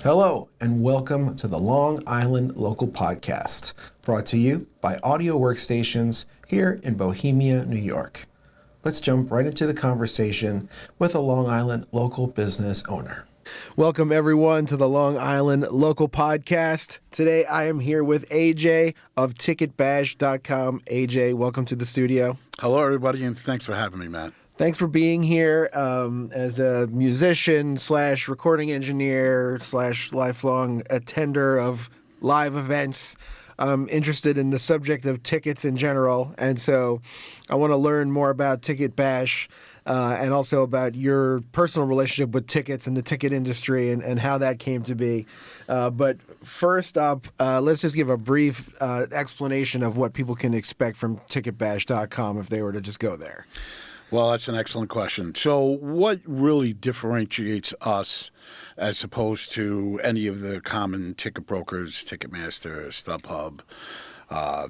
Hello, and welcome to the Long Island Local Podcast, brought to you by Audio Workstations here in Bohemia, New York. Let's jump right into the conversation with a Long Island local business owner. Welcome, everyone, to the Long Island Local Podcast. Today, I am here with AJ of TicketBash.com. AJ, welcome to the studio. Hello, everybody, and thanks for having me, Matt. Thanks for being here as a musician / recording engineer / lifelong attender of live events. I'm interested in the subject of tickets in general, and so I want to learn more about Ticket Bash and also about your personal relationship with tickets and the ticket industry and how that came to be. But first up, let's just give a brief explanation of what people can expect from TicketBash.com if they were to just go there. Well, that's an excellent question. So what really differentiates us as opposed to any of the common ticket brokers, Ticketmaster, StubHub,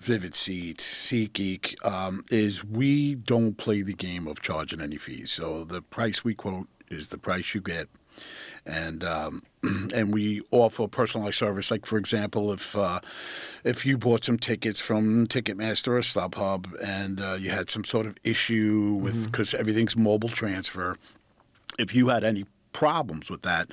Vivid Seats, SeatGeek, is we don't play the game of charging any fees. So the price we quote is the price you get. And we offer personalized service. Like, for example, if you bought some tickets from Ticketmaster or StubHub and you had some sort of issue with because everything's mobile transfer, if you had any problems with that,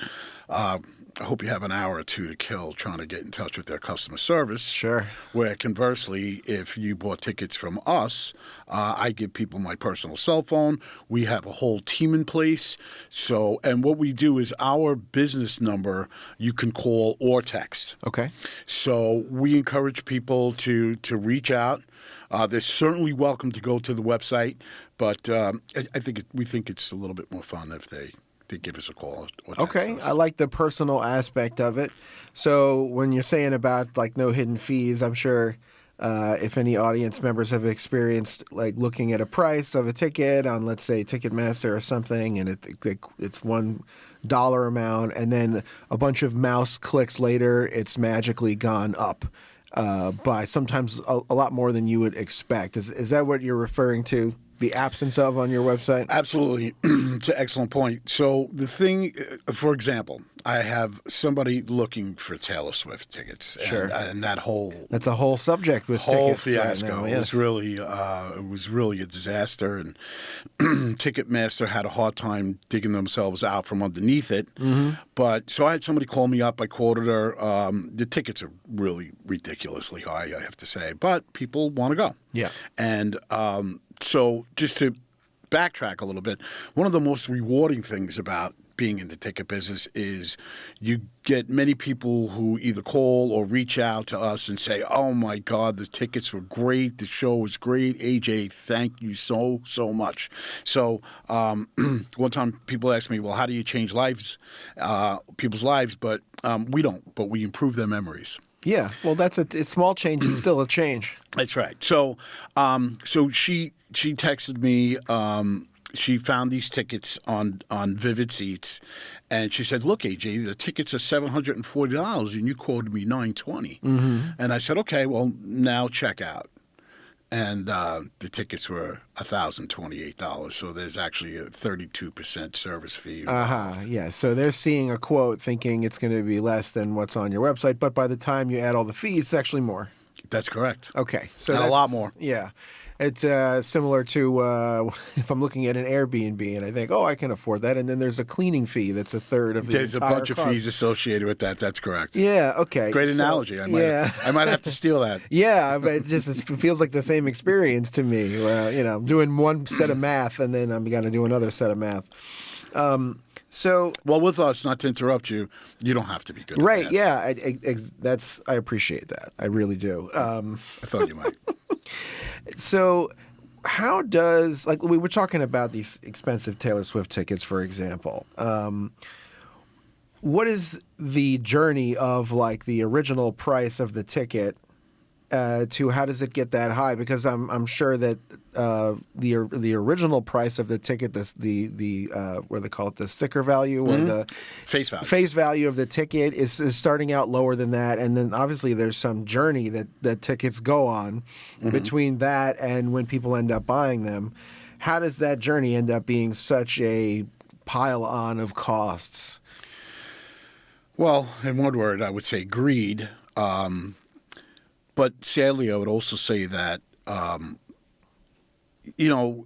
I hope you have an hour or two to kill trying to get in touch with their customer service. Sure. Where conversely, if you bought tickets from us, I give people my personal cell phone. We have a whole team in place. So, and what we do is our business number you can call or text. Okay. So we encourage people to reach out. They're certainly welcome to go to the website, but we think it's a little bit more fun if they give us a call or text us. I like the personal aspect of it. So when you're saying about like no hidden fees, I'm sure if any audience members have experienced like looking at a price of a ticket on, let's say, Ticketmaster or something, and it's $1 amount, and then a bunch of mouse clicks later, it's magically gone up by sometimes a lot more than you would expect. Is that what you're referring to? The absence of on your website? Absolutely. It's an excellent point. So the thing, for example, I have somebody looking for Taylor Swift tickets. Sure. And that's a whole subject with whole tickets fiasco. Right now, yes. It was really a disaster, and Ticketmaster had a hard time digging themselves out from underneath it. Mm-hmm. But so I had somebody call me up. I quoted her. The tickets are really ridiculously high, I have to say, but people want to go. Yeah. And so just to backtrack a little bit, one of the most rewarding things about being in the ticket business is you get many people who either call or reach out to us and say, oh, my God, the tickets were great. The show was great. AJ, thank you so, so much. So one time people asked me, well, how do you change people's lives? But we don't, but we improve their memories. Yeah, well, that's a small change. It's still a change. That's right. So she texted me. She found these tickets on Vivid Seats, and she said, "Look, AJ, the tickets are $740, and you quoted me $920." Mm-hmm. And I said, "Okay, well, now check out." And the tickets were $1,028, so there's actually a 32% service fee. Yeah. So they're seeing a quote thinking it's going to be less than what's on your website, but by the time you add all the fees, it's actually more. That's correct. Okay. So and a lot more. Yeah. It's similar to if I'm looking at an Airbnb and I think, I can afford that, and then there's a cleaning fee that's a third of the There's a bunch of fees associated with that. That's correct. Yeah, okay. Great analogy. I might have to steal that. Yeah, but it feels like the same experience to me. Where, I'm doing one set of math and then I'm going to do another set of math. Well, with us, not to interrupt you, you don't have to be good at right, math. yeah. I appreciate that. I really do. I thought you might. So how does, like, we were talking about these expensive Taylor Swift tickets, for example. What is the journey of, like, the original price of the ticket to how does it get that high? Because I'm sure that the original price of the ticket, the what do they call it, the sticker value or the face value of the ticket is starting out lower than that, and then obviously there's some journey that tickets go on between that and when people end up buying them. How does that journey end up being such a pile on of costs? Well, in one word, I would say greed. But sadly, I would also say that, you know,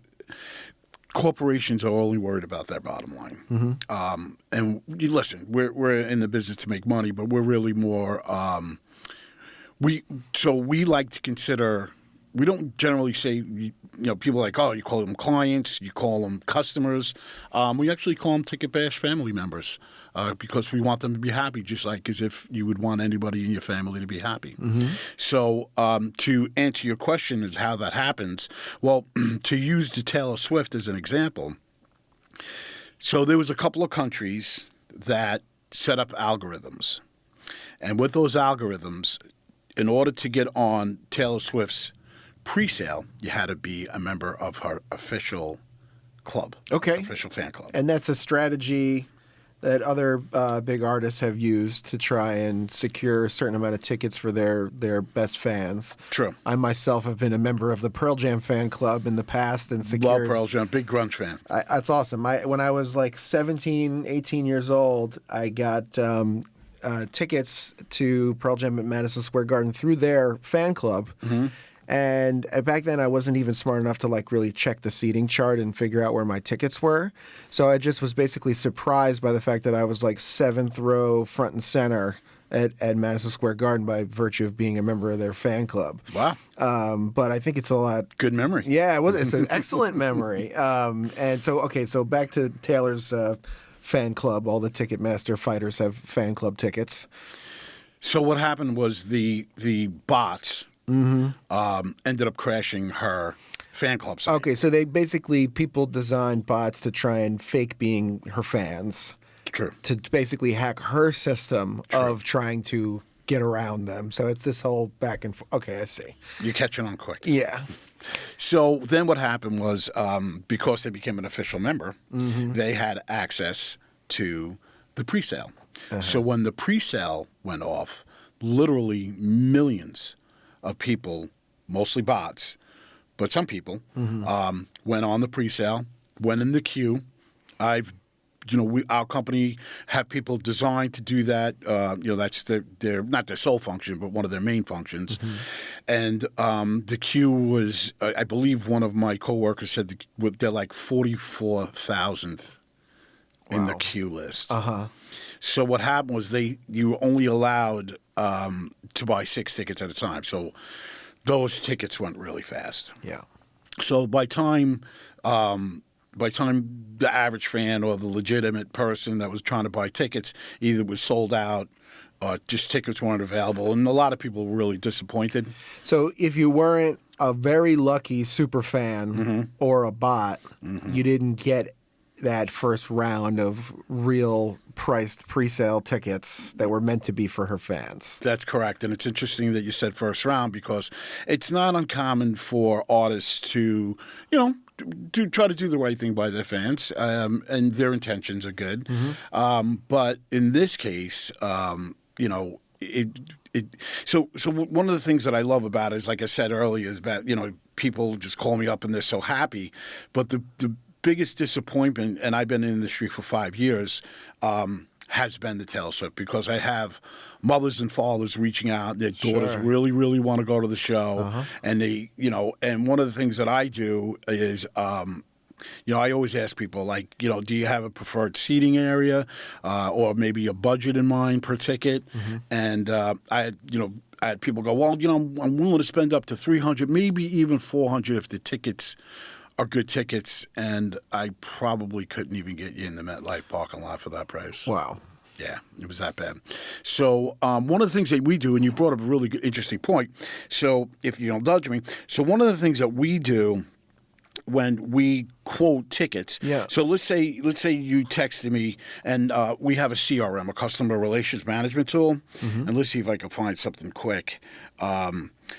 corporations are only worried about their bottom line. And listen, we're in the business to make money, but we're really more. We like to consider. We don't generally say, people are like, oh, you call them clients, you call them customers. We actually call them Ticket Bash family members because we want them to be happy, just like as if you would want anybody in your family to be happy. So to answer your question is how that happens, well, to use the Taylor Swift as an example, so there was a couple of countries that set up algorithms. And with those algorithms, in order to get on Taylor Swift's pre-sale, you had to be a member of her official club. Okay. Official fan club. And that's a strategy that other big artists have used to try and secure a certain amount of tickets for their best fans. True. I myself have been a member of the Pearl Jam fan club in the past and secured... Love Pearl Jam. Big grunge fan. That's awesome. When I was like 17, 18 years old, I got tickets to Pearl Jam at Madison Square Garden through their fan club. And back then, I wasn't even smart enough to like really check the seating chart and figure out where my tickets were. So I just was basically surprised by the fact that I was like 7th row front and center at Madison Square Garden by virtue of being a member of their fan club. Wow. But I think it's a lot... Good memory. Yeah, it's an excellent memory. And so back to Taylor's fan club. All the Ticketmaster fighters have fan club tickets. So what happened was the bots... ended up crashing her fan club site. Okay, so people designed bots to try and fake being her fans. True. To basically hack her system of trying to get around them. So it's this whole back and forth. Okay, I see. You're catching on quick. Yeah. So then what happened was because they became an official member, they had access to the pre-sale. So when the pre-sale went off, literally millions of people, mostly bots, but some people, went on the pre-sale, went in the queue. Our company have people designed to do that. That's their not their sole function, but one of their main functions. And the queue was, I believe, one of my coworkers said they're like 44,000th in the queue list. So what happened was you were only allowed to buy 6 tickets at a time. So those tickets went really fast. Yeah. So by time the average fan or the legitimate person that was trying to buy tickets either was sold out or just tickets weren't available, and a lot of people were really disappointed. So if you weren't a very lucky super fan or a bot, you didn't get that first round of real priced pre-sale tickets that were meant to be for her fans. That's correct. And it's interesting that you said first round because it's not uncommon for artists to, to try to do the right thing by their fans, and their intentions are good. But in this case, so one of the things that I love about it is, like I said earlier, is about, people just call me up and they're so happy. But the biggest disappointment, and I've been in the industry for 5 years, has been the Taylor Swift, because I have mothers and fathers reaching out. Their daughters really, really want to go to the show. And they, and one of the things that I do is, I always ask people, like, do you have a preferred seating area or maybe a budget in mind per ticket? And I had people go, well, I'm willing to spend up to $300, maybe even $400 if the tickets are good tickets, and I probably couldn't even get you in the MetLife parking lot for that price. Wow. Yeah, it was that bad. So one of the things that we do, and you brought up a really good, interesting point, so if you don't indulge me, so one of the things that we do when we quote tickets. So let's say you texted me, and we have a CRM, a customer relations management tool, and let's see if I can find something quick.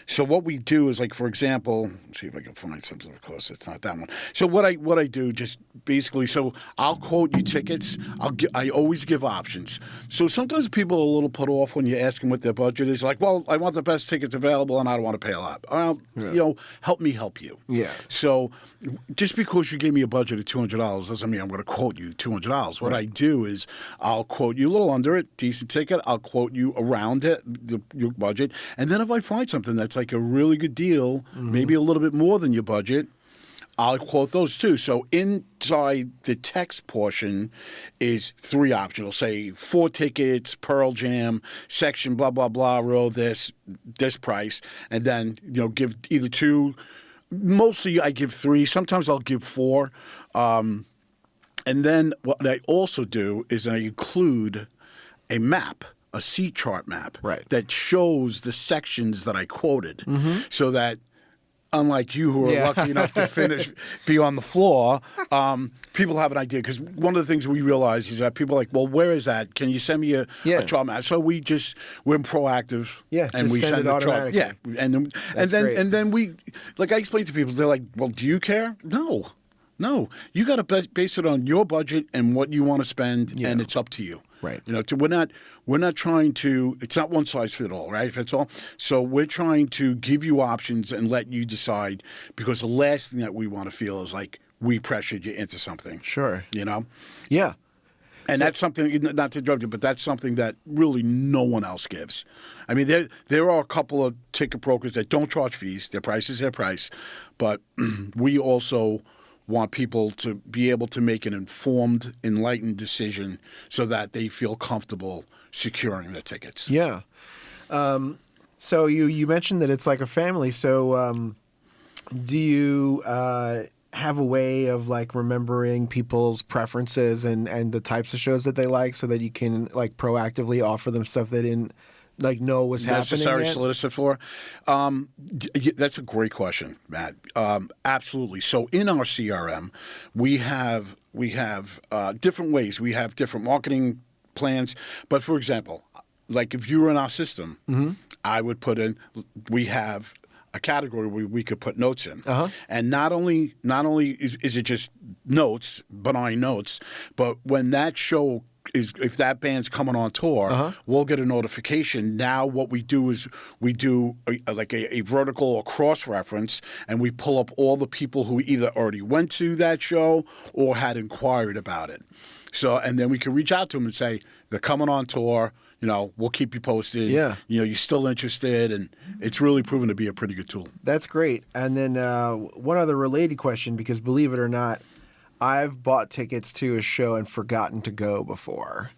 So what we do is, like, for example, let's see if I can find something. Of course, it's not that one. So what I do, just basically, so I'll quote you tickets. I always give options. So sometimes people are a little put off when you ask them what their budget is. Like, well, I want the best tickets available, and I don't want to pay a lot. Help me help you. Yeah. So just because you gave me a budget of $200 doesn't mean I'm going to quote you $200. What I do is I'll quote you a little under it, decent ticket. I'll quote you around it, your budget, and then if I find something that's like a really good deal, maybe a little bit more than your budget, I'll quote those too. So inside the text portion is 3 options. It'll say 4 tickets, Pearl Jam, section, blah, blah, blah, row this price, and then, give either 2. Mostly I give 3. Sometimes I'll give 4. And then what I also do is I include a map, a seat chart map, that shows the sections that I quoted, so that, unlike you who are lucky enough to be on the floor, people have an idea. Because one of the things we realize is that people are like, well, where is that? Can you send me a chart map? So we're proactive. Yeah, and we send it automatically. Yeah, and then we, like I explain to people, they're like, well, do you care? No, you got to base it on your budget and what you want to spend, and it's up to you. Right. We're not trying to. It's not one size fits all, right? Fits all. So we're trying to give you options and let you decide. Because the last thing that we want to feel is like we pressured you into something. Sure. Yeah. And that's something, not to interrupt you, but that's something that really no one else gives. I mean, there are a couple of ticket brokers that don't charge fees. Their price is their price, but we also want people to be able to make an informed, enlightened decision so that they feel comfortable securing their tickets. Yeah. So you mentioned that it's like a family. So do you have a way of like remembering people's preferences and the types of shows that they like so that you can like proactively offer them stuff they didn't like know was happening necessary yet? solicit for? That's a great question, Matt. Absolutely. So in our CRM, we have different ways. We have different marketing plans. But for example, like if you were in our system, I would put in. We have a category where we could put notes in, and not only is it just notes, benign notes, but when that show if that band's coming on tour, we'll get a notification. Now what we do is we do a vertical or cross-reference, and we pull up all the people who either already went to that show or had inquired about it. So, and then we can reach out to them and say, they're coming on tour, we'll keep you posted. Yeah. You're still interested, and it's really proven to be a pretty good tool. That's great. And then one other related question, because believe it or not, I've bought tickets to a show and forgotten to go before.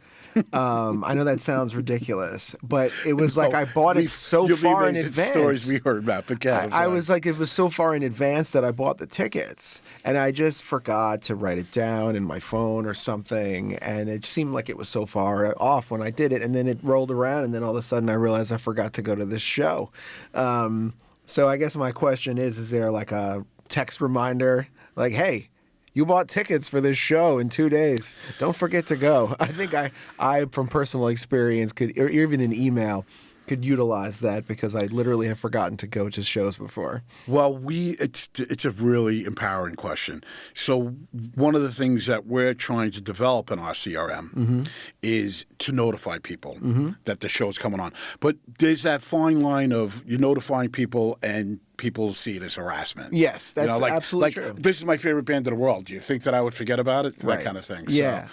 I know that sounds ridiculous, but it was like I bought it so far in advance. Stories we heard about, but I was like, it was so far in advance that I bought the tickets, and I just forgot to write it down in my phone or something, and it seemed like it was so far off when I did it, and then it rolled around, and then all of a sudden I realized I forgot to go to this show. So I guess my question is there like a text reminder, like, hey, you bought tickets for this show in 2 days. Don't forget to go. I think I from personal experience could, or even an email, could utilize that because I literally have forgotten to go to shows before. Well, it's a really empowering question. So one of the things that we're trying to develop in our CRM is to notify people that the show's coming on. But there's that fine line of you notifying people and people see it as harassment. Yes, that's absolutely true. This is my favorite band in the world. Do you think that I would forget about it? Right. That kind of thing. Yeah.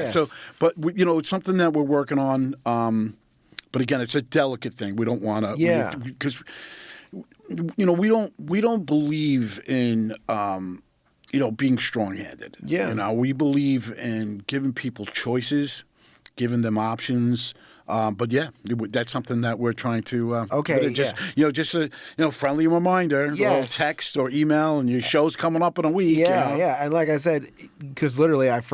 So, but it's something that we're working on. But again, it's a delicate thing. We don't want to, because we don't believe in being strong-handed. Yeah. We believe in giving people choices, giving them options. But yeah, that's something that we're trying to. Just a friendly reminder, a little text or email, and your show's coming up in a week. Yeah. And like I said, because literally I've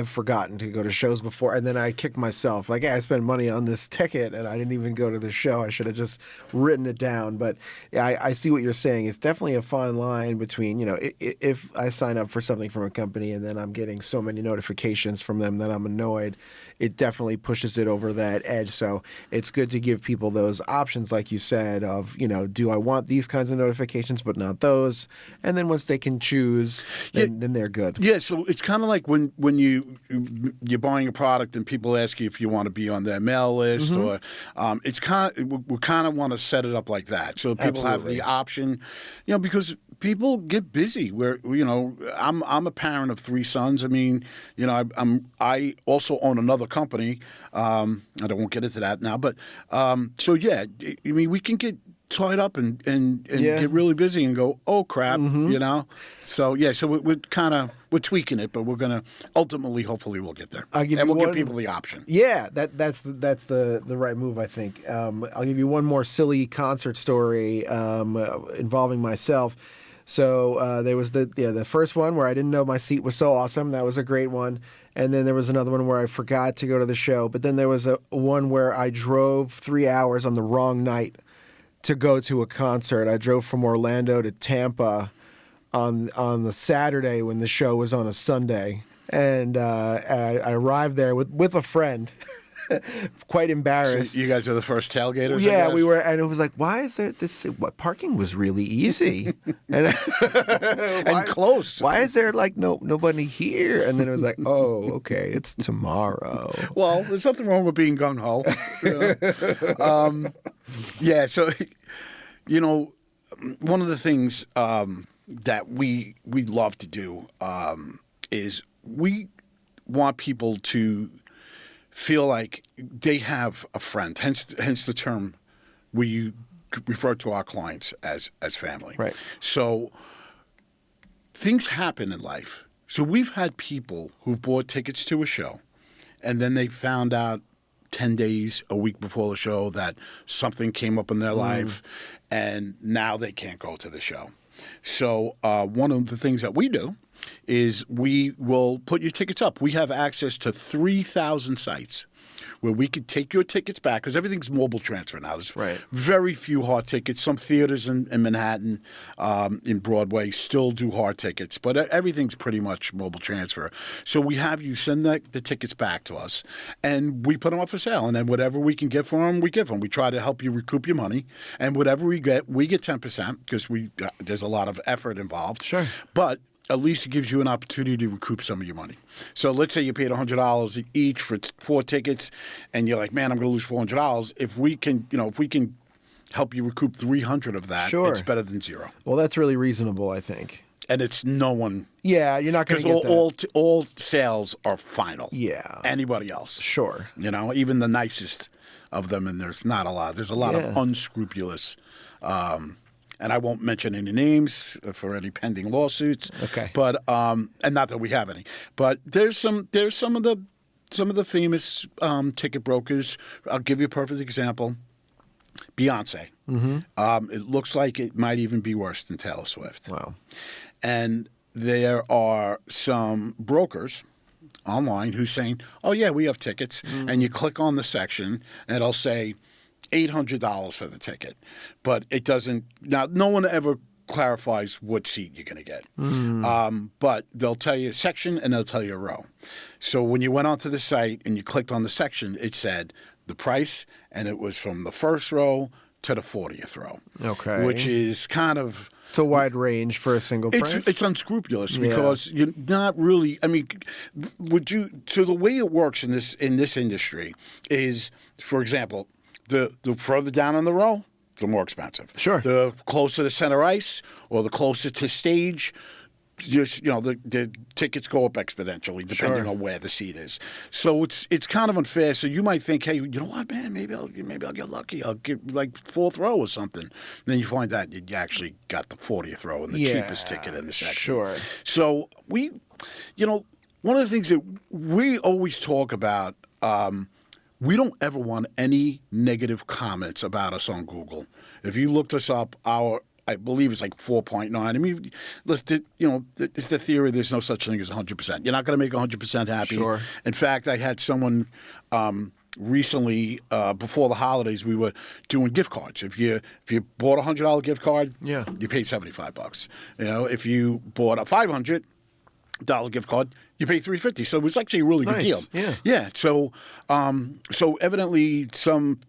forgotten to go to shows before, and then I kicked myself. Like, I spent money on this ticket, and I didn't even go to the show. I should have just written it down. But yeah, I see what you're saying. It's definitely a fine line between if I sign up for something from a company and then I'm getting so many notifications from them that I'm annoyed. it definitely pushes it over that edge. So it's good to give people those options, like you said, of, do I want these kinds of notifications but not those? And then once they can choose, then they're good. Yeah, so it's kind of like when you're buying a product and people ask you if you want to be on their mail list, or it's we kind of want to set it up like that, so people have the option, because people get busy. I'm a parent of 3 sons. I mean, I also own another company. I won't get into that now, but so yeah, I mean, we can get tied up and get really busy and go, oh crap, So yeah, so we're tweaking it, but we're gonna ultimately, hopefully, we'll get there, and we'll give people the option. Yeah, that's the right move, I think. I'll give you one more silly concert story involving myself. So there was the first one where I didn't know my seat was so awesome. That was a great one. And then there was another one where I forgot to go to the show. But then there was one where I drove 3 hours on the wrong night to go to a concert. I drove from Orlando to Tampa on the Saturday when the show was on a Sunday. And I arrived there with a friend. Quite embarrassed. So you guys are the first tailgaters? Yeah, we were, and it was like, why is there this? What, parking was really easy, and close. Why is there like nobody here? And then it was like, oh, okay, it's tomorrow. Well, there's nothing wrong with being gung ho. Yeah, so one of the things that we love to do is we want people to feel like they have a friend. Hence the term we refer to our clients as family. Right. So things happen in life. So we've had people who've bought tickets to a show, and then they found out 10 days, a week before the show that something came up in their life, and now they can't go to the show. So one of the things that we do is we will put your tickets up. We have access to 3,000 sites where we could take your tickets back, because everything's mobile transfer now. There's very few hard tickets. Some theaters in Manhattan, in Broadway, still do hard tickets, but everything's pretty much mobile transfer. So we have you send the tickets back to us, and we put them up for sale. And then whatever we can get for them, we give them. We try to help you recoup your money, and whatever we get 10% because there's a lot of effort involved. Sure. But at least it gives you an opportunity to recoup some of your money. So let's say you paid $100 each for 4 tickets, and you're like, man, I'm going to lose $400. If we can help you recoup $300 of that, sure, it's better than zero. Well, that's really reasonable, I think. And it's no one. Yeah, you're not going to get that. All sales are final. Yeah. Anybody else. Sure. Even the nicest of them, and there's not a lot. There's a lot of unscrupulous. And I won't mention any names for any pending lawsuits. Okay. But and not that we have any. But there's some of the famous ticket brokers. I'll give you a perfect example. Beyonce. Mm-hmm. It looks like it might even be worse than Taylor Swift. Wow. And there are some brokers online who's saying, "Oh yeah, we have tickets," and you click on the section, and it'll say $800 for the ticket, but it doesn't. Now, no one ever clarifies what seat you're going to get, but they'll tell you a section and they'll tell you a row. So when you went onto the site and you clicked on the section, it said the price, and it was from the first row to the 40th row. Okay, which is kind of. It's a wide range for a single price. It's unscrupulous because you're not really. I mean, So the way it works in this industry is, for example, the further down on the row, the more expensive. Sure. The closer to center ice or the closer to stage, the tickets go up exponentially depending on where the seat is. So it's kind of unfair. So you might think, hey, you know what, man? Maybe I'll get lucky. I'll get like 4th row or something. And then you find out you actually got the 40th row and the cheapest ticket in the section. Sure. So one of the things that we always talk about. We don't ever want any negative comments about us on Google. If you looked us up, I believe it's like 4.9. I mean, it's the theory there's no such thing as 100%. You're not going to make 100% happy. Sure. In fact, I had someone recently, before the holidays, we were doing gift cards. If you bought a $100 gift card, you paid $75. If you bought a $500, dollar gift card. You pay $3.50, so it was actually a really good Nice. deal. Yeah. Yeah. So, so evidently, some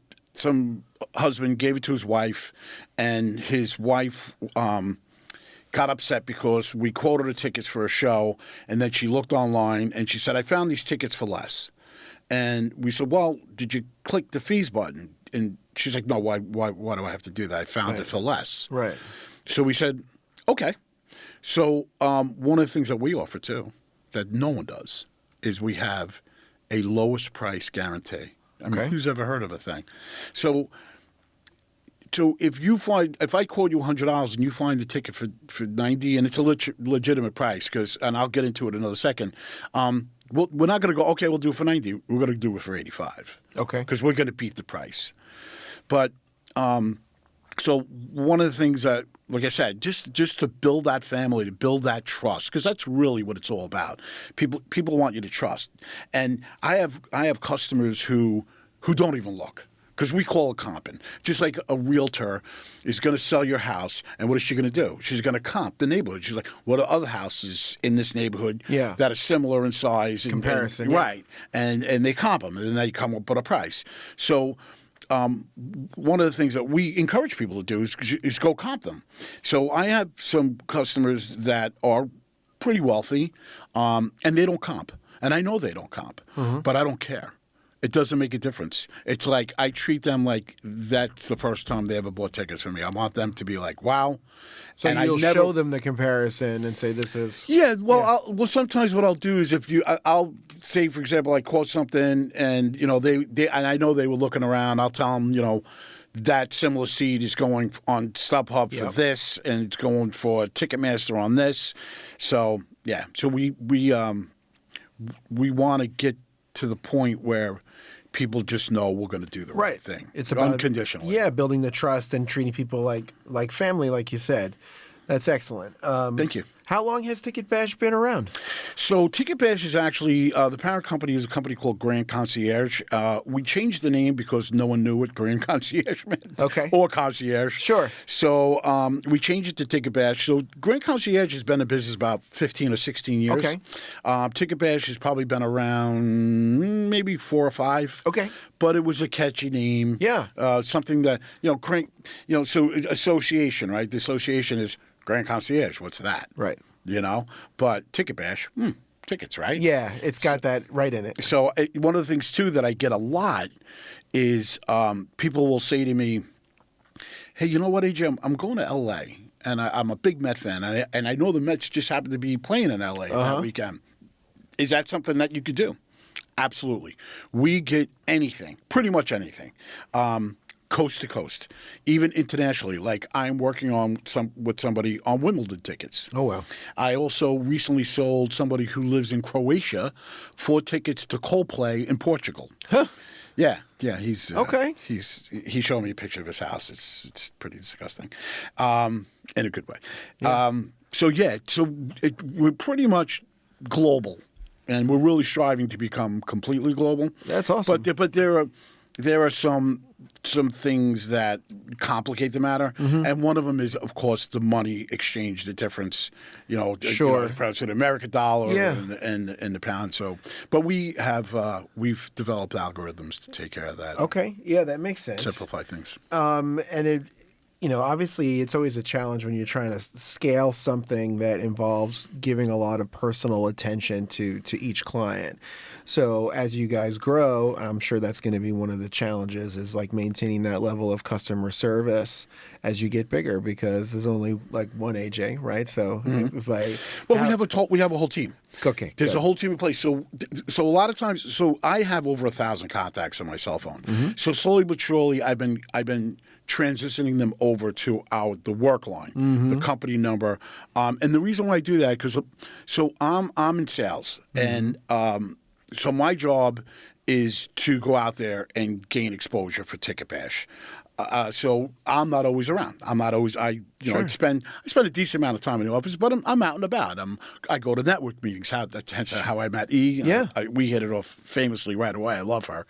husband gave it to his wife, and his wife got upset because we quoted her tickets for a show, and then she looked online and she said, "I found these tickets for less." And we said, "Well, did you click the fees button?" And she's like, "No, why do I have to do that? I found it for less." Right. So we said, "Okay." So one of the things that we offer too, that no one does, is we have a lowest price guarantee. I mean, who's ever heard of a thing? So if I quote you $100 and you find the ticket for $90, and it's a legitimate price, and I'll get into it in another second. We're not going to go, okay, we'll do it for $90. We're going to do it for $85. Okay. Because we're going to beat the price. But so one of the things that, like I said, just to build that family, to build that trust, because that's really what it's all about. People want you to trust. And I have customers who don't even look. Because we call it comping. Just like a realtor is going to sell your house, and what is she going to do? She's going to comp the neighborhood. She's like, what are other houses in this neighborhood that are similar in size? Comparison. Right. And they comp them, and then they come up with a price. So one of the things that we encourage people to do is go comp them. So I have some customers that are pretty wealthy, and they don't comp. And I know they don't comp, but I don't care. It doesn't make a difference. It's like I treat them like that's the first time they ever bought tickets from me. I want them to be like, wow. So and you'll show them the comparison and say this is... Yeah, well, sometimes what I'll do is I'll say, for example, I quote something and, they and I know they were looking around. I'll tell them, that similar seat is going on StubHub for this, and it's going for Ticketmaster on this. So, yeah. So we want to get to the point where people just know we're going to do the right thing. It's about unconditionally. Yeah, building the trust and treating people like family, like you said. That's excellent. Thank you. How long has Ticket Bash been around? So Ticket Bash is actually, the parent company is a company called Grand Concierge. We changed the name because no one knew what Grand Concierge meant. Okay. Or Concierge. Sure. So we changed it to Ticket Bash. So Grand Concierge has been in business about 15 or 16 years. Okay. Ticket Bash has probably been around maybe 4 or 5. Okay. But it was a catchy name. Yeah. Something that, so association, right? The association is Grand Concierge, what's that? Right. But Ticket Bash, tickets, right? Yeah, it's got that right in it. So one of the things, too, that I get a lot is people will say to me, hey, you know what, AJ, I'm going to L.A., and I'm a big Met fan, and I know the Mets just happen to be playing in L.A. that weekend. Is that something that you could do? Absolutely. We get anything, pretty much anything. Coast to coast, even internationally. Like I'm working with somebody on Wimbledon tickets. Oh, wow. I also recently sold somebody who lives in Croatia 4 tickets to Coldplay in Portugal. Huh. Yeah. He's okay. He showed me a picture of his house. It's pretty disgusting, in a good way. Yeah. We're pretty much global, and we're really striving to become completely global. That's awesome. But there are some things that complicate the matter, and one of them is, of course, the money exchange, the difference. Sure. The American dollar and the pound. So, but we've developed algorithms to take care of that. Okay, yeah, that makes sense. Simplify things. And it, obviously, it's always a challenge when you're trying to scale something that involves giving a lot of personal attention to each client. So as you guys grow, I'm sure that's going to be one of the challenges is like maintaining that level of customer service as you get bigger, because there's only like one AJ, right? So we have a whole team. Okay, there's a whole team in place. So a lot of times, I have over 1,000 contacts on my cell phone. So slowly but surely, I've been transitioning them over to the work line, the company number, and the reason why I do that because I'm in sales, and so my job is to go out there and gain exposure for Ticket Bash. So I'm not always around. I'm not always. I spend a decent amount of time in the office, but I'm out and about. I go to network meetings. That's hence how I met E. Yeah, we hit it off famously right away. I love her.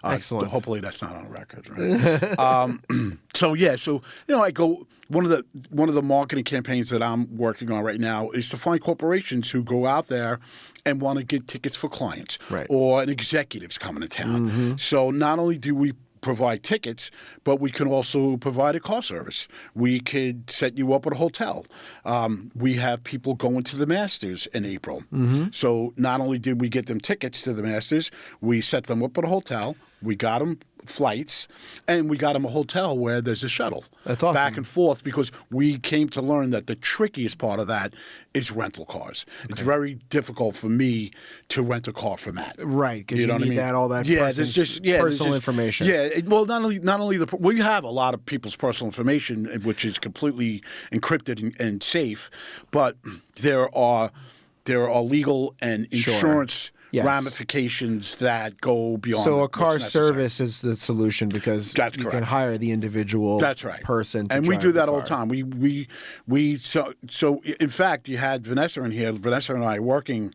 Excellent. Hopefully that's not on record. Right? So yeah, so I go. One of the marketing campaigns that I'm working on right now is to find corporations who go out there and want to get tickets for clients, Right. or an executive's coming to town. So not only do we provide tickets, but we can also provide a car service. We could set you up at a hotel. We have people going to the Masters in April. So not only did we get them tickets to the Masters, we set them up at a hotel. We got them flights, and we got them a hotel where there's a shuttle. That's awesome. Back and forth, because we came to learn that the trickiest part of that is rental cars. Okay. It's very difficult for me to rent a car from that. Right, because you need all that personal information. Yeah, well, not only we have a lot of people's personal information, which is completely encrypted and safe, but there are legal and insurance ramifications that go beyond. So a car service is the solution, because you can hire the individual person to and we do that all the time. So in fact, you had Vanessa in here. Vanessa and I are working.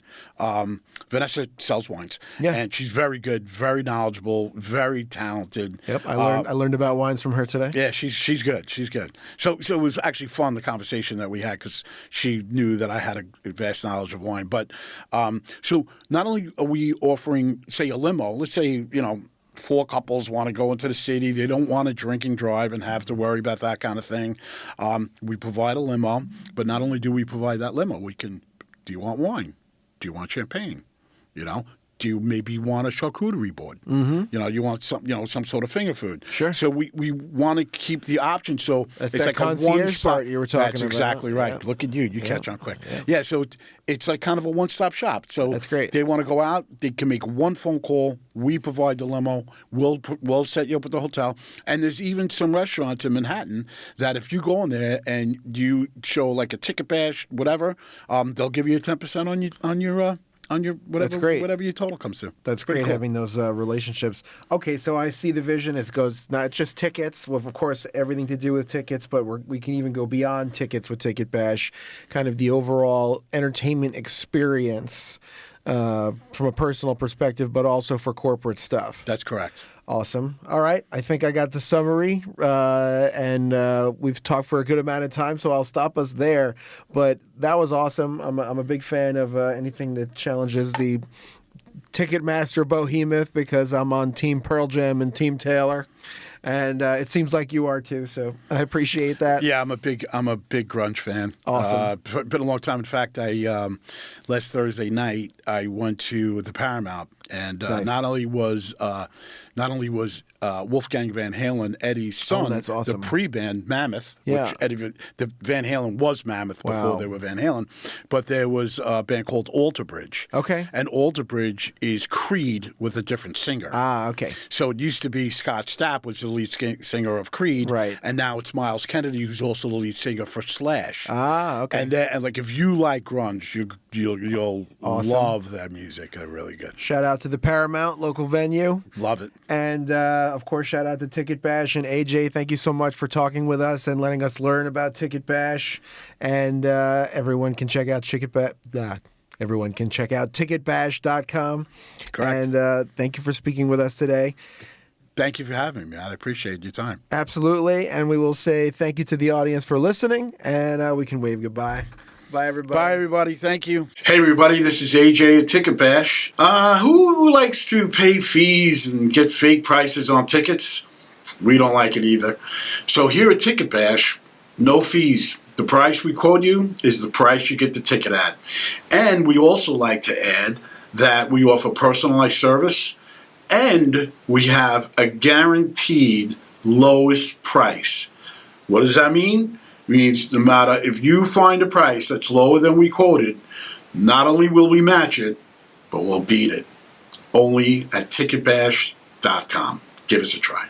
Vanessa sells wines, and she's very good, very knowledgeable, very talented. Yep, I learned about wines from her today. Yeah, she's good. She's good. So it was actually fun, the conversation that we had, because she knew that I had a vast knowledge of wine. But so not only are we offering, say, a limo, let's say, 4 couples want to go into the city. They don't want to drink and drive and have to worry about that kind of thing. We provide a limo, but not only do we provide that limo, do you want wine? Do you want champagne? Do you maybe want a charcuterie board? You want some sort of finger food. Sure. So we want to keep the option. So it's like concierge a one-stop. part you were talking about. That's exactly right. Yeah. Look at you. You catch on quick. Yeah. So it's like kind of a one-stop shop. So that's great. They want to go out. They can make one phone call. We provide the limo. We'll set you up at the hotel. And there's even some restaurants in Manhattan that if you go in there and you show like a ticket bash, whatever, they'll give you a 10% on your whatever. That's great. Whatever your total comes to. That's great, cool. Having those relationships. Okay, so I see the vision. It goes not just tickets, with of course everything to do with tickets, but we can even go beyond tickets with Ticket Bash, kind of the overall entertainment experience from a personal perspective, but also for corporate stuff. That's correct. Awesome. All right. I think I got the summary, and we've talked for a good amount of time, so I'll stop us there. But that was awesome. I'm a big fan of anything that challenges the Ticketmaster behemoth, because I'm on Team Pearl Jam and Team Taylor. And it seems like you are too, so I appreciate that. Yeah, I'm a big grunge fan. Awesome. Been a long time. In fact, last Thursday night I went to the Paramount, and nice. not only was Wolfgang Van Halen, Eddie's son, that's awesome. the pre-band Mammoth, Yeah. which the Van Halen was Mammoth before they were Van Halen, but there was a band called Alter Bridge. Okay. And Alter Bridge is Creed with a different singer. Ah, okay. So it used to be Scott Stapp was the lead singer of Creed, right? And now it's Miles Kennedy, who's also the lead singer for Slash. Ah, okay. And like if you like grunge, you'll awesome. Love that music. They're really good. Shout out to the Paramount local venue. Love it. And of course, shout out to Ticket Bash. And AJ, thank you so much for talking with us and letting us learn about Ticket Bash. And everyone can check out Everyone can check out ticketbash.com. Correct. And thank you for speaking with us today. Thank you for having me, man. I appreciate your time. Absolutely. And we will say thank you to the audience for listening, and we can wave goodbye. Bye, everybody. Bye, everybody. Thank you. Hey, everybody. This is AJ at Ticket Bash. Who likes to pay fees and get fake prices on tickets? We don't like it either. So here at Ticket Bash, no fees. The price we quote you is the price you get the ticket at. And we also like to add that we offer personalized service, and we have a guaranteed lowest price. What does that mean? It means no matter if you find a price that's lower than we quoted, not only will we match it, but we'll beat it. Only at ticketbash.com. Give us a try.